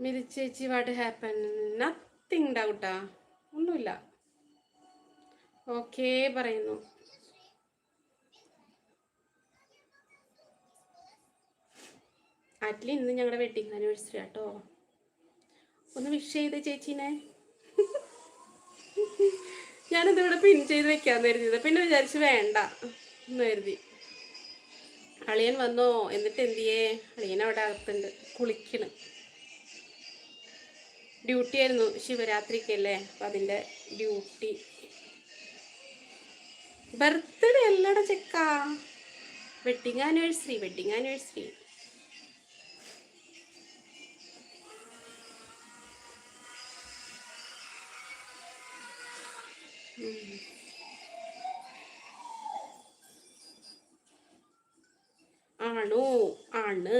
മിലി ചേച്ചി what happen? Nothing ഡൗട്ടാ, ഒന്നുമില്ല. Okay പറയുന്നു. ആറ്റിൽ ഇന്ന് ഞങ്ങളുടെ വെഡിങ് ആനിവേഴ്സറി ആട്ടോ. ഒന്ന് വിഷ് ചെയ്ത് ചേച്ചീനെ. ഞാനതിവിടെ പിൻ ചെയ്ത് വെക്കാന്ന് കരുതിയത്, പിന്നെ വിചാരിച്ച് വേണ്ട എന്ന് കരുതി. അളിയൻ വന്നോ? എന്നിട്ട് എന്തിയേ? അളിയൻ അവിടെ അകത്തുണ്ട്, കുളിക്കണ്. ഡ്യൂട്ടി ആയിരുന്നു ശിവരാത്രിക്കല്ലേ, അപ്പം അതിൻ്റെ ഡ്യൂട്ടി. ബർത്ത്ഡേ അല്ലട ചെക്ക, വെഡിങ് ആനിവേഴ്സറി, വെഡിങ് ആനിവേഴ്സറി. ആണോ? ആണ്.